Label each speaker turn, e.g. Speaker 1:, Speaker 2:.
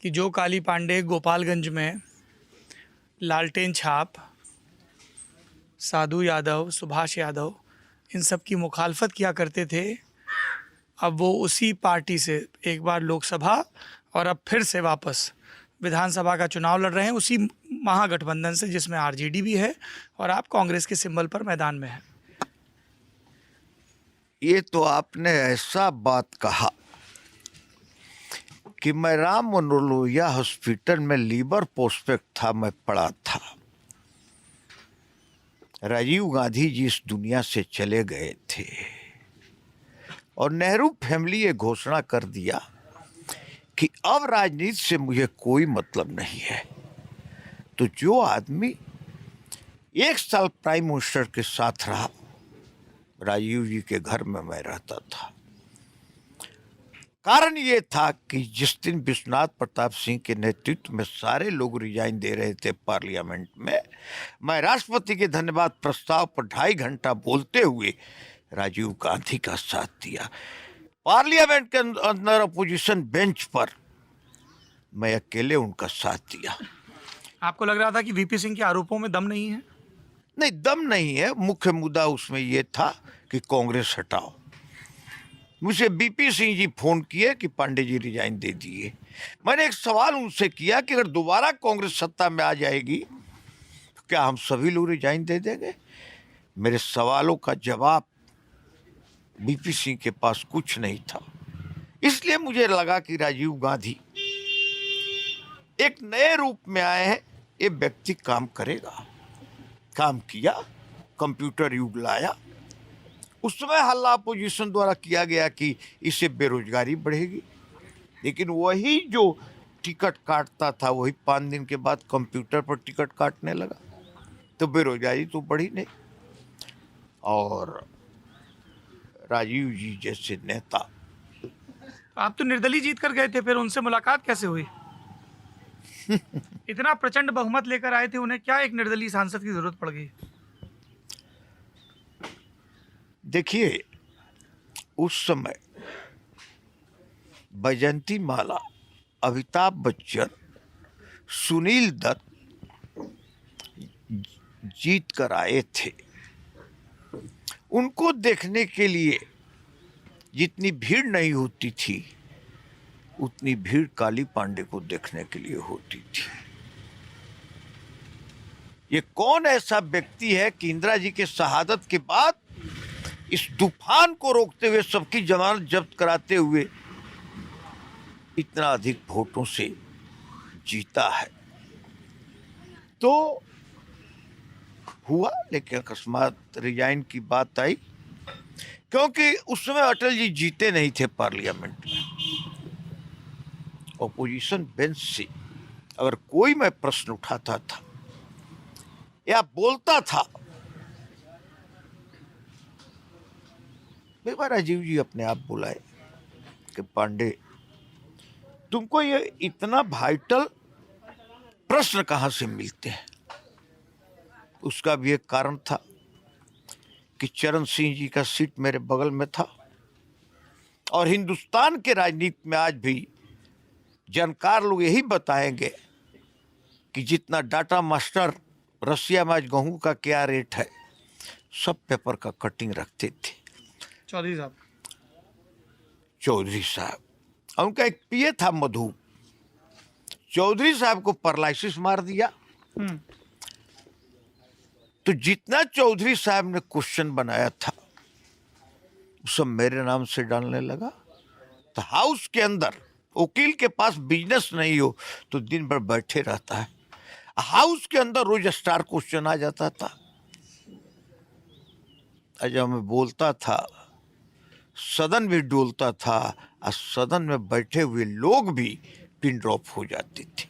Speaker 1: कि जो काली पांडे गोपालगंज में लालटेन छाप, साधु यादव, सुभाष यादव, इन सब की मुखालफत किया करते थे, अब वो उसी पार्टी से एक बार लोकसभा और अब फिर से वापस विधानसभा का चुनाव लड़ रहे हैं, उसी महागठबंधन से जिसमें आरजेडी भी है और आप कांग्रेस के सिंबल पर मैदान में हैं।
Speaker 2: ये तो आपने ऐसा बात कहा कि मैं राम मनोलोहिया हॉस्पिटल में लीवर प्रोस्पेक्ट था, मैं पढ़ा था। राजीव गांधी जी इस दुनिया से चले गए थे और नेहरू फैमिली ये घोषणा कर दिया कि अब राजनीति से मुझे कोई मतलब नहीं है। तो जो आदमी 1 साल प्राइम मिनिस्टर के साथ रहा, राजीव जी के घर में मैं रहता था। कारण ये था कि जिस दिन विश्वनाथ प्रताप सिंह के नेतृत्व में सारे लोग रिजाइन दे रहे थे पार्लियामेंट में, मैं राष्ट्रपति के धन्यवाद प्रस्ताव पर 2.5 घंटा बोलते हुए राजीव गांधी का साथ दिया। पार्लियामेंट के अंदर अपोजिशन बेंच पर मैं अकेले उनका साथ दिया।
Speaker 1: आपको लग रहा था कि वीपी सिंह के आरोपों में दम नहीं है?
Speaker 2: नहीं, दम नहीं है। मुख्य मुद्दा उसमें यह था कि कांग्रेस हटाओ। मुझे बीपी सिंह जी फोन किए कि पांडे जी रिजाइन दे दिए। मैंने एक सवाल उनसे किया कि अगर दोबारा कांग्रेस सत्ता में आ जाएगी तो क्या हम सभी लोग रिजाइन दे देंगे? मेरे सवालों का जवाब बीपी सिंह के पास कुछ नहीं था। इसलिए मुझे लगा कि राजीव गांधी एक नए रूप में आए हैं, ये व्यक्ति काम करेगा। काम किया, कंप्यूटर युग लाया। उस समय हल्ला अपोजिशन द्वारा किया गया कि इससे बेरोजगारी बढ़ेगी, लेकिन वही जो टिकट काटता था वही 5 दिन के बाद कंप्यूटर पर टिकट काटने लगा, तो बेरोजगारी तो बढ़ी नहीं। और राजीव जी जैसे नेता।
Speaker 1: आप तो निर्दलीय जीत कर गए थे, फिर उनसे मुलाकात कैसे हुई? इतना प्रचंड बहुमत लेकर आए थे, उन्हें क्या एक निर्दलीय सांसद की जरूरत पड़ गई?
Speaker 2: देखिए, उस समय बैजंती माला, अमिताभ बच्चन, सुनील दत्त जीत कर आए थे। उनको देखने के लिए जितनी भीड़ नहीं होती थी, उतनी भीड़ काली पांडे को देखने के लिए होती थी। ये कौन ऐसा व्यक्ति है कि इंदिरा जी के शहादत के बाद इस तूफान को रोकते हुए, सबकी जमानत जब्त कराते हुए इतना अधिक वोटों से जीता है? तो हुआ, लेकिन अकस्मात रिजाइन की बात आई, क्योंकि उस समय अटल जी जीते नहीं थे पार्लियामेंट में। ऑपोजिशन बेंच से अगर कोई मैं प्रश्न उठाता था या बोलता था, एक बार राजीव जी अपने आप बुलाए कि पांडे, तुमको ये इतना वाइटल प्रश्न कहां से मिलते हैं? उसका भी एक कारण था कि चरण सिंह जी का सीट मेरे बगल में था और हिंदुस्तान के राजनीति में आज भी जानकार लोग यही बताएंगे कि जितना डाटा मास्टर रसिया में आज गेहूं का क्या रेट है, सब पेपर का कटिंग रखते थे चौधरी साहब। उनका एक पीए था मधु, चौधरी साहब को पैरालिसिस मार दिया। तो जितना चौधरी साहब ने क्वेश्चन बनाया था सब मेरे नाम से डालने लगा। तो हाउस के अंदर वकील के पास बिजनेस नहीं हो तो दिन भर बैठे रहता है, हाउस के अंदर रोज स्टार क्वेश्चन आ जाता था। जब मैं बोलता था सदन भी डोलता था और सदन में बैठे हुए लोग भी पिन ड्रॉप हो जाते थे।